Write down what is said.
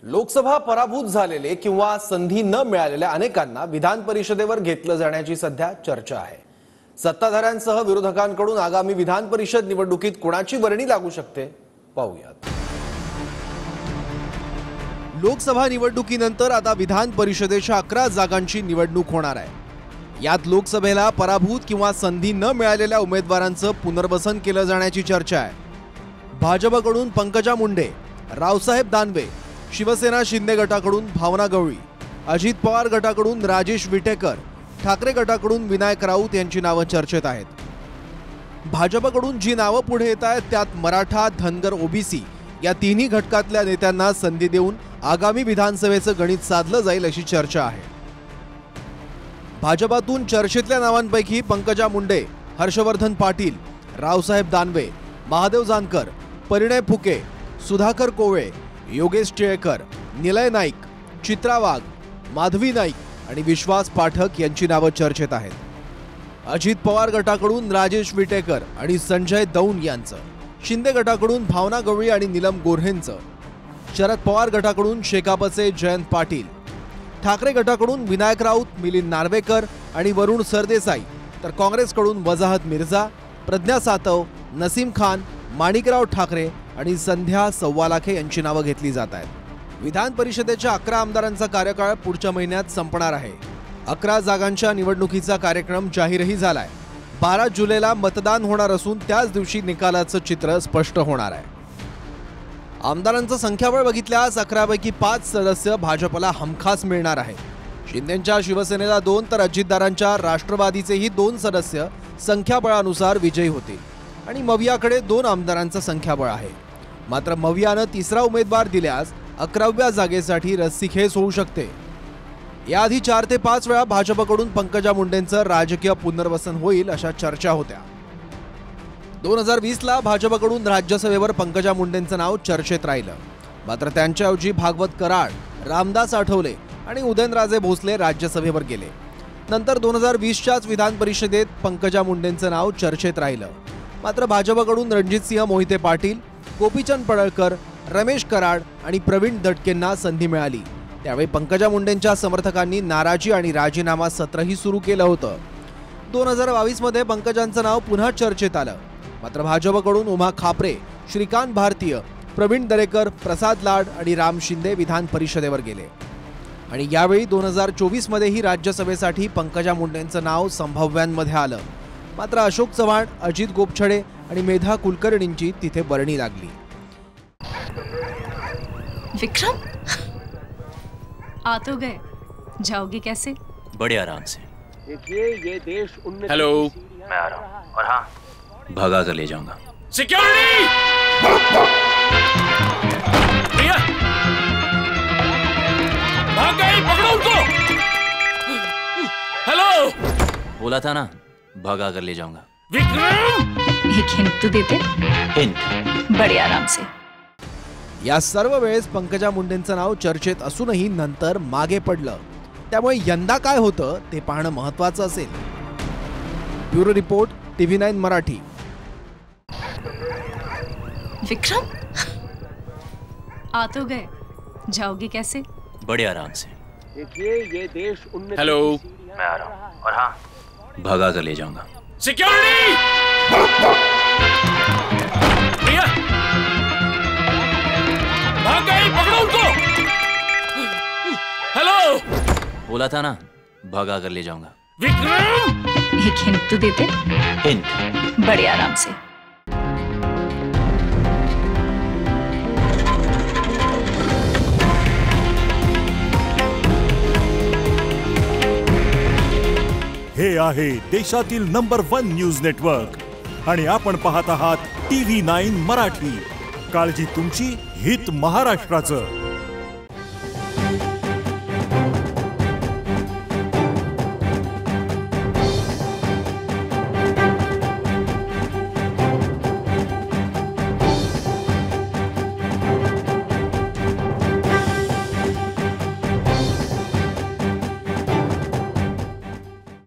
लोकसभा पराभूत झालेले किंवा संधी न मिळालेल्या अनेकांना विधान परिषदेवर घेतलं जाण्याची सध्या चर्चा आहे। सत्ताधाऱ्यांसह विरोधकांकडून आगामी विधान परिषद निवडणुकीत कोणाची वर्णी लागू शकते पाहूयात। लोकसभा निवडणुकीनंतर आता विधान परिषदेच्या 11 जागांची निवडणूक होणार आहे। यात लोकसभेला पराभूत किंवा संधी न मिळालेल्या उमेदवारांचं पुनर्वसन केलं जाण्याची चर्चा आहे। भाजपकडून पंकजा मुंडे, रावसाहेब दानवे, शिवसेना शिंदे गटाकडून भावना गवळी, अजित पवार गटाकडून राजेश विटेकर, ठाकरे गटाकडून विनायक राऊत यांची नावं चर्चेत आहेत। भाजपकडून जी नावं पुढे येत आहेत त्यात मराठा, धनगर, ओबीसी या तिन्ही घटकातल्या नेत्यांना संधी देऊन आगामी विधानसभेचं गणित साधलं जाईल अशी चर्चा आहे। भाजपातून चर्चेतल्या नावांपैकी पंकजा मुंडे, हर्षवर्धन पाटील, रावसाहेब दानवे, महादेव जानकर, परिणय फुके, सुधाकर कोळे, योगेश टिळेकर, निलय नाईक, चित्रा वाघ, माधवी नाईक आणि विश्वास पाठक यांची नावं चर्चेत आहेत। अजित पवार गटाकडून राजेश विटेकर आणि संजय दौंड यांचं, शिंदे गटाकडून भावना गवळी आणि नीलम गोऱ्हेंचं, शरद पवार गटाकडून शेकापचे जयंत पाटील, ठाकरे गटाकडून विनायक राऊत, मिलिंद नार्वेकर आणि वरुण सरदेसाई, तर काँग्रेसकडून वजाहत मिर्झा, प्रज्ञा सातव, नसीम खान, माणिकराव ठाकरे आणि संध्या सव्वालाखे यांची नावं घेतली जात आहेत। विधान परिषदेच्या 11 आमदारांचा कार्यकाळ पुढच्या महिन्यात संपणार आहे। 11 जागांच्या निवडणुकीचा कार्यक्रम जाहीरही झालाय। 12 जुलैला मतदान होणार असून त्याच दिवशी निकालाचं चित्र स्पष्ट होणार आहे। आमदारांचं संख्याबळ बघितल्यास 11 पैकी 5 सदस्य भाजपला हमखास मिळणार आहे। शिंदेंच्या शिवसेनेला 2 तर अजितदारांच्या राष्ट्रवादीचेही 2 सदस्य संख्याबळानुसार विजयी होतील आणि मवियाकडे 2 आमदारांचं संख्याबळ आहे। मात्र मवियानं तिसरा उमेदवार दिल्यास 11व्या जागेसाठी रस्सीखेच होऊ शकते। याआधी 4 ते 5 वेळा भाजपकडून पंकजा मुंडेंचं राजकीय पुनर्वसन होईल अशा चर्चा होत्या। 2020ला भाजपकडून राज्यसभेवर पंकजा मुंडेंचं नाव चर्चेत राहिलं। मात्र त्यांच्याऐवजी भागवत कराड, रामदास आठवले आणि उदयनराजे भोसले राज्यसभेवर गेले। नंतर 2020च्याच विधान परिषदेत पंकजा मुंडेंचं नाव चर्चेत राहिलं। मात्र भाजपकडून रणजितसिंह मोहिते पाटील, गोपीचंद पडळकर, रमेश कराड आणि प्रवीण दटकेंना संधी मिळाली। त्यावेळी पंकजा मुंडेंच्या समर्थकांनी नाराजी आणि राजीनामा सत्रही सुरू केलं होतं। 2022 मध्ये पंकजांचं नाव पुन्हा चर्चेत आलं। मात्र भाजपकडून उमा खापरे, श्रीकांत भारतीय, प्रवीण दरेकर, प्रसाद लाड आणि राम शिंदे विधान परिषदेवर गेले आणि यावेळी 2024 मध्येही राज्यसभेसाठी पंकजा मुंडेंचं नाव संभाव्यांमध्ये आलं। मात्र अशोक चव्हाण, अजित गोपछडे आणि मेधा कुलकर्णींची तिथे वर्णी लागली। विक्रम, आ तो गए, जाओगे कैसे? बड़े आराम से। देखिए ये देश हेलो, मैं आ रहा हूँ और हाँ, भगा कर ले जाऊंगा। सिक्योरिटी! भैया, भाग गई, पकड़ो उनको। हेलो, बोला था ना, भगा कर ले जाऊंगा। विक्रम! एक हिंट तो देते? हिंट? बड़े आराम से। या सर्व वेळेस पंकजा मुंडेंचं नाव चर्चेत असूनही नंतर मागे पडलं। त्यामुळे यंदा काय होतं ते पाहणं महत्त्वाचं असेल। Bureau report, TV9 Marathi. Vikram, आ तो गए, जाओगे कैसे? बड़े आराम से। देखिए ये देश हेलो, मैं आ रहा हूँ और हाँ, भगा कर ले जाऊंगा। सिक्योरिटी! भैया, भाग गई, पकड़ो उनको। हेलो, बोला था ना, भगा कर ले जाऊंगा। विक्रम! एक हिंट तो देते? हिंट? बड़े आराम से। हे आहे देशातील नंबर 1 न्यूज नेटवर्क आणि आपण पाहत आहात TV9 मराठी। काळजी तुमची, हित महाराष्ट्राचं।